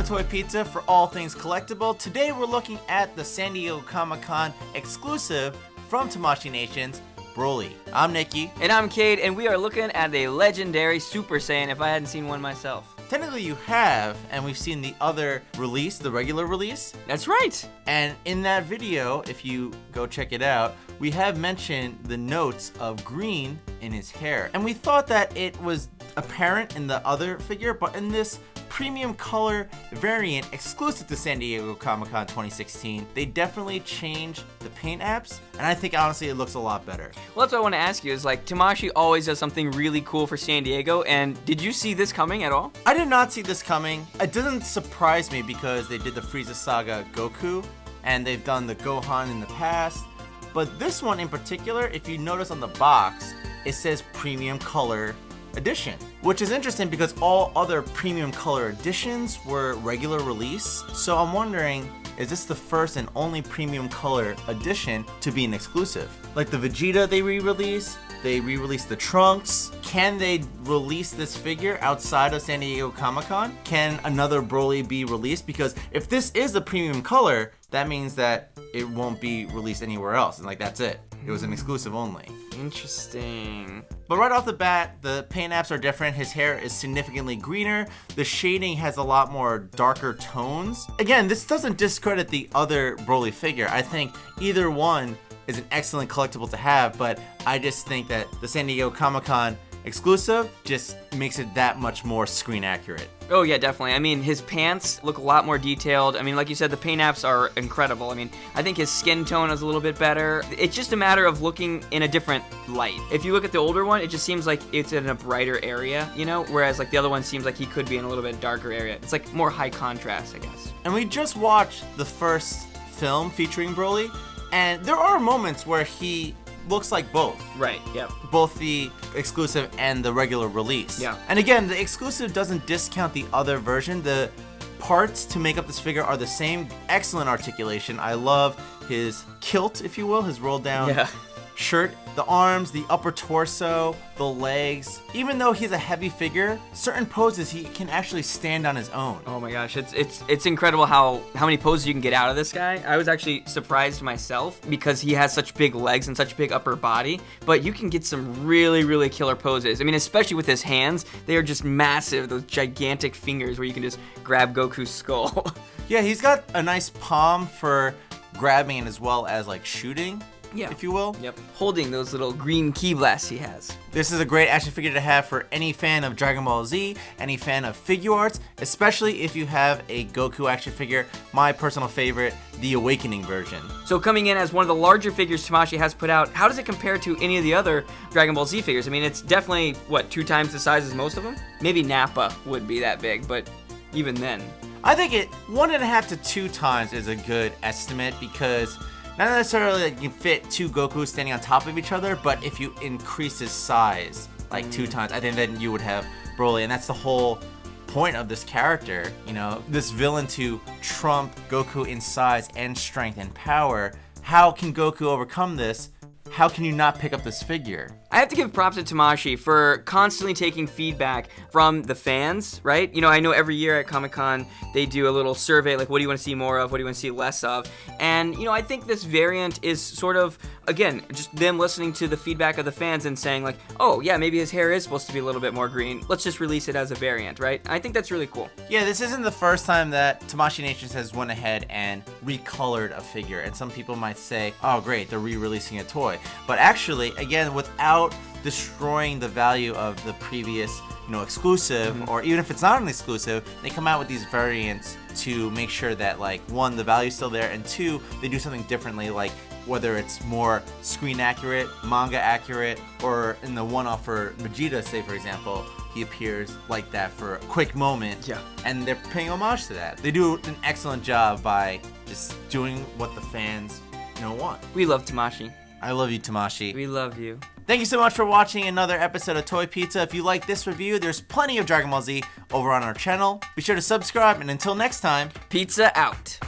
to Toy Pizza for all things collectible. Today we're looking at the San Diego Comic-Con exclusive from Tamashii Nations, Broly. I'm Nicky. And I'm Cade, and we are looking at a legendary Super Saiyan if I hadn't seen one myself. Technically you have, and we've seen the other release, the regular release. That's right. And in that video, if you go check it out, we have mentioned the notes of green in his hair. And we thought that it was apparent in the other figure, but in this premium color variant exclusive to San Diego Comic-Con 2016, they definitely changed the paint apps, and I think honestly it looks a lot better. Well, that's what I want to ask you is, like, Tamashii always does something really cool for San Diego, and did you see this coming at all? I did not see this coming. It doesn't surprise me because they did the Frieza Saga Goku, and they've done the Gohan in the past, but this one in particular, if you notice on the box, it says Premium Color Edition, which is interesting because all other premium color editions were regular release. So I'm wondering, is this the first and only premium color edition to be an exclusive? Like the Vegeta they re-released the Trunks. Can they release this figure outside of San Diego Comic-Con? Can another Broly be released? Because if this is the premium color, that means that it won't be released anywhere else, and like that's it. It was an exclusive only. Interesting. But right off the bat, the paint apps are different. His hair is significantly greener. The shading has a lot more darker tones. Again, this doesn't discredit the other Broly figure. I think either one is an excellent collectible to have, but I just think that the San Diego Comic-Con exclusive just makes it that much more screen accurate. Oh yeah, definitely. I mean, his pants look a lot more detailed. I mean, like you said, the paint apps are incredible. I mean, I think his skin tone is a little bit better. It's just a matter of looking in a different light. If you look at the older one, it just seems like it's in a brighter area, you know? Whereas like the other one seems like he could be in a little bit darker area. It's like more high contrast, I guess. And we just watched the first film featuring Broly, and there are moments where he looks like both. Right, yep. Both the exclusive and the regular release. Yeah. And again, the exclusive doesn't discount the other version. The parts to make up this figure are the same. Excellent articulation. I love his kilt, if you will, his roll down shirt. The arms, the upper torso, the legs. Even though he's a heavy figure, certain poses he can actually stand on his own. Oh my gosh, it's incredible how many poses you can get out of this guy. I was actually surprised myself because he has such big legs and such big upper body, but you can get some really, really killer poses. I mean, especially with his hands, they are just massive, those gigantic fingers where you can just grab Goku's skull. Yeah, he's got a nice palm for grabbing and as well as like shooting. Yeah. If you will. Yep. Holding those little green ki blasts he has. This is a great action figure to have for any fan of Dragon Ball Z, any fan of Figuarts, especially if you have a Goku action figure. My personal favorite, the Awakening version. So coming in as one of the larger figures Tamashii has put out, how does it compare to any of the other Dragon Ball Z figures? I mean, it's definitely, what, 2 times the size as most of them? Maybe Nappa would be that big, but even then. I think 1.5 to 2 times is a good estimate because not necessarily that you can fit 2 Gokus standing on top of each other, but if you increase his size like 2 times, I think then you would have Broly, and that's the whole point of this character, you know, this villain to trump Goku in size and strength and power. How can Goku overcome this? How can you not pick up this figure? I have to give props to Tamashii for constantly taking feedback from the fans, right? You know, I know every year at Comic-Con, they do a little survey, like, what do you want to see more of? What do you want to see less of? And, you know, I think this variant is sort of, again, just them listening to the feedback of the fans and saying, like, oh, yeah, maybe his hair is supposed to be a little bit more green. Let's just release it as a variant, right? I think that's really cool. Yeah, this isn't the first time that Tamashii Nations has went ahead and recolored a figure. And some people might say, oh, great, they're re-releasing a toy. But actually, again, without destroying the value of the previous, you know, exclusive, or even if it's not an exclusive, they come out with these variants to make sure that, like, 1, the value's still there, and 2, they do something differently, like whether it's more screen accurate, manga accurate, or in the one-off for Vegeta, say for example, he appears like that for a quick moment. Yeah. And they're paying homage to that. They do an excellent job by just doing what the fans, you know, want. We love Tamashii. I love you, Tamashii. We love you. Thank you so much for watching another episode of Toy Pizza. If you like this review, there's plenty of Dragon Ball Z over on our channel. Be sure to subscribe, and until next time, Pizza out.